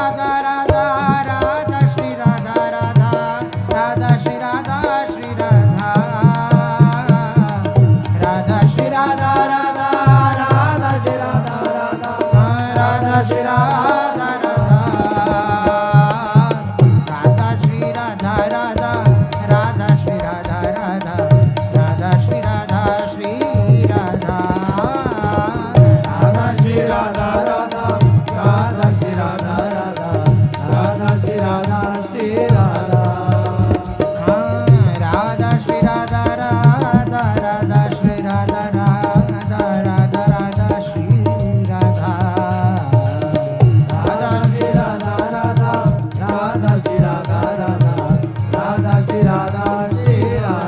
Radha Radha Radha Shri Radha Radha Radha Shri Radha Shri Radha Radha Shri Radha Radha Radha Shri Radha Radha Radha Shri Radha Radha Shri Radha Radha Radha Shri Radha Radha Radha Shri Radha Shri Radha Radha Shri Radha Radha Radha Shri Radha Radha Radha Shri Radha Shri Radha Radha Shri Radha Radha Radha Shri Radha Radha Radha Radha Shri Radha Radha Shri Radha Radha Radha Shri Radha Radha Radha Shri Radha Shri Radha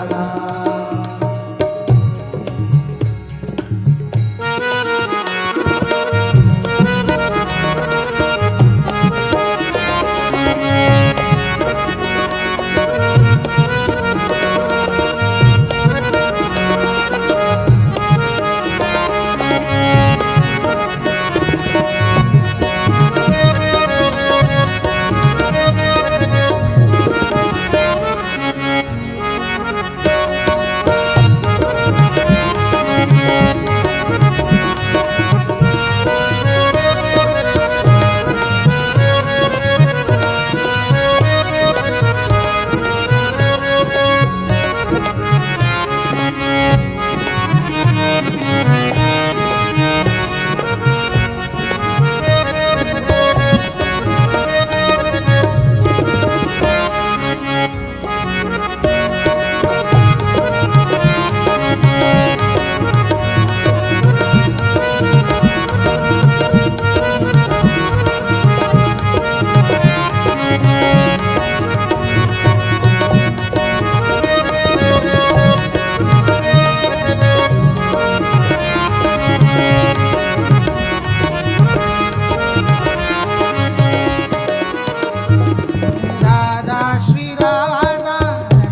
Radha Shri Radha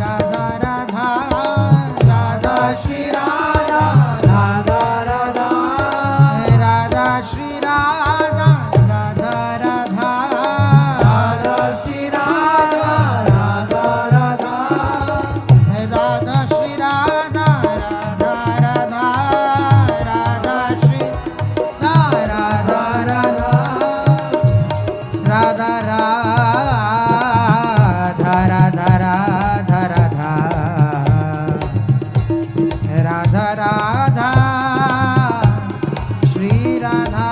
Radha Radha Radha Shri Radha Radha Radha Radha Shri Radha Radha Radha Radha Shri Radha Radha Radha Radha Shri Radha Radha Radha Radha Shri Radha Radha Radha Radha Radha Radha Radha Radha Shri Radha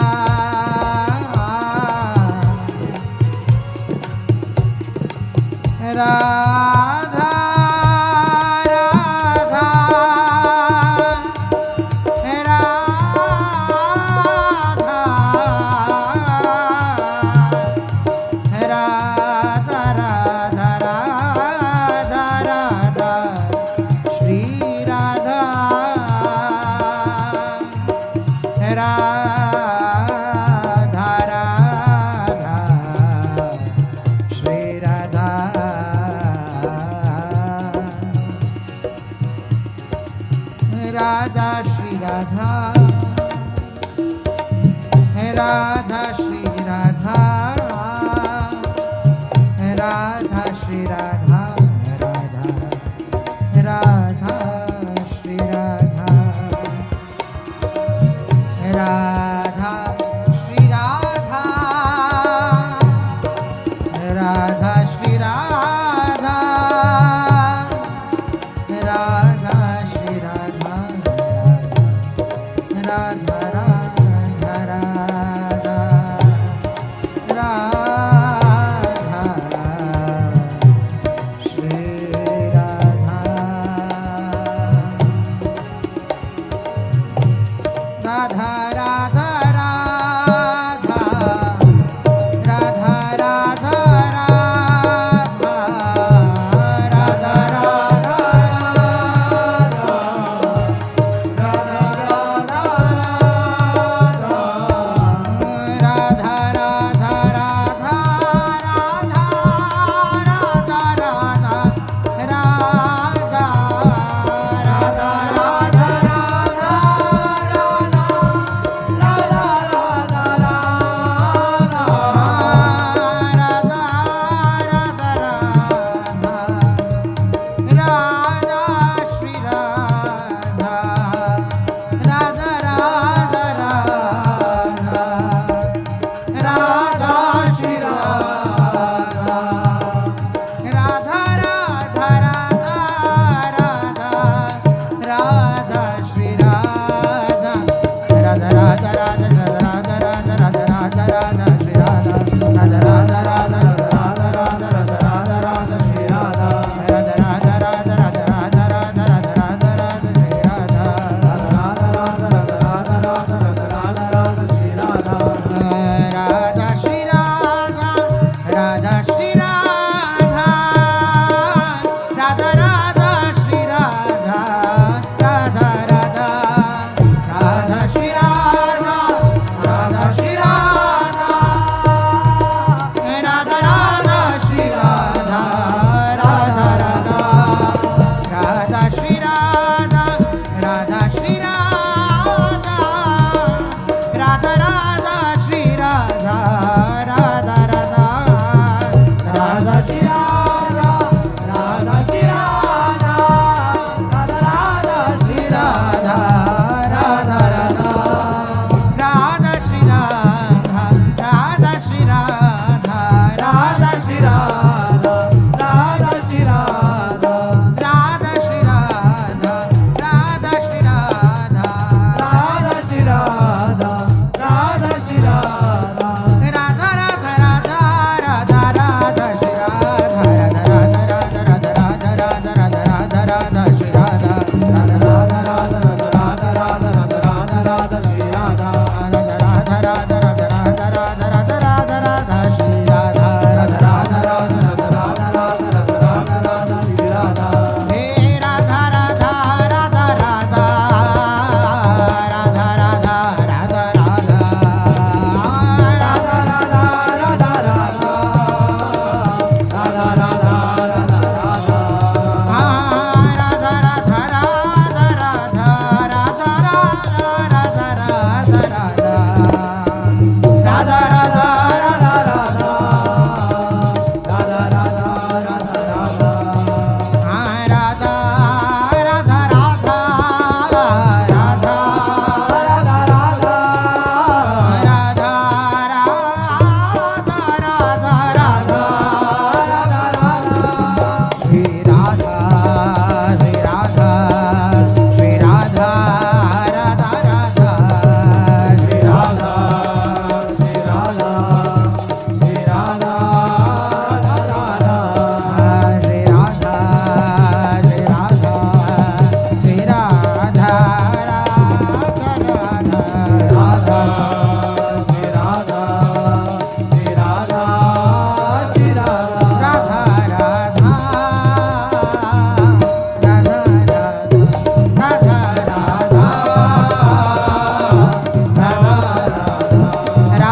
Radha Radha Radha Radha Radha Radha Shri Radha Radha Radha Shri Radha Radha Shri Radha Radha Shri Radha Radha Shri Radha Radha Radha Shri Radha Radha Shri Radha Radha Shri Radha Radha Shri Radha Radha Radha Radha Radha Radha Shri Radha Radha Radha Shri Radha Radha Radha Radha Shri Radha Radha Shri Radha Radha Radha Shri Radha Radha Radha Radha Shri Radha Radha Shri Radha Radha Radha Shri Radha Radha Radha Radha Shri Radha Radha Shri Radha Radha Radha Shri Radha Radha Radha Radha Shri Radha Radha Shri Radha Radha Shri Radha Radha Shri Radha Radha Shri Radha Radha Shri Radha Radha Shri Radha Radha Shri Radha Radha Radha Radha Radha Radha Shri Radha Radha Radha Radha Radha Radha Radha Radha Radha Shri Radha Radha Radha Radha Radha Radha Radha Radha Radha Shri Radha Radha Radha Radha Radha Radha Radha Radha Radha Radha Shri Radha Radha Radha Radha Radha Radha Radha Radha Radha Shri Radha हे Radha Radha Radha Radha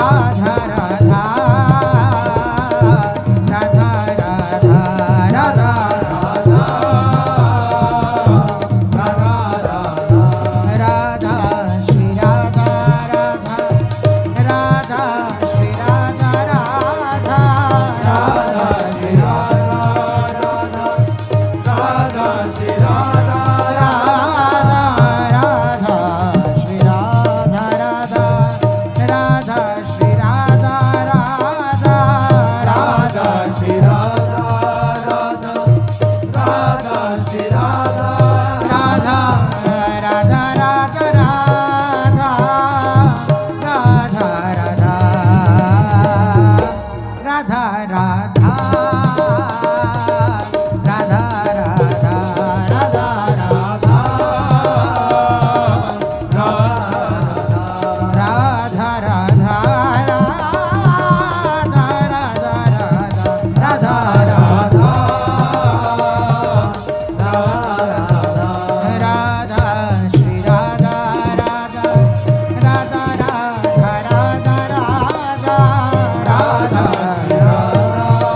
Radha Radha Radha Radha Radha Radha Radha Shri Radha Shri Radha Shri Radha Radha Radha Shri Radha Shri Radha Shri Radha Radha Radha Shri Radha Shri Radha Shri Radha Radha Radha Radha Shri Radha Shri Radha Shri Radha Radha Radha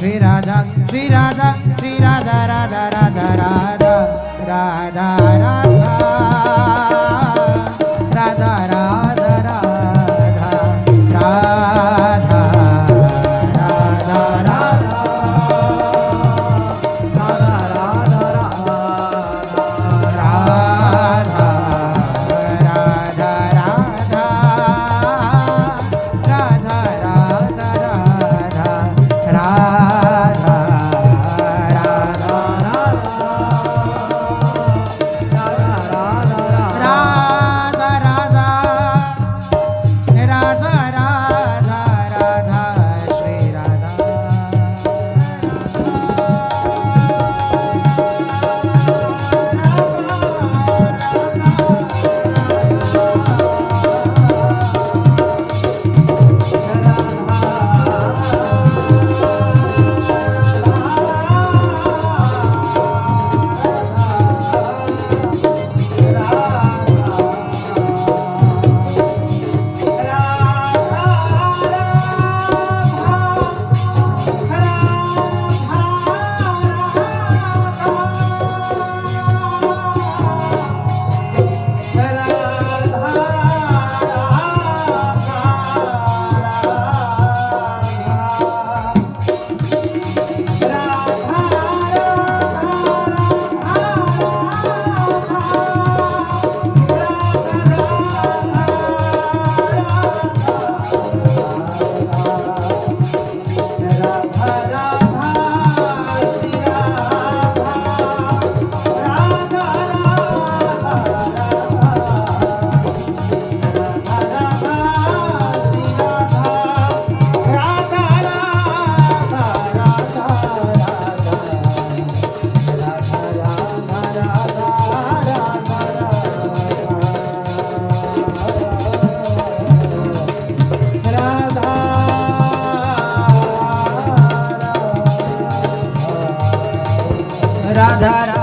Shri Radha Shri Radha Shri Radha Radha Radha Radha Radha Radha Radha Radha Radha Radha Radha Radha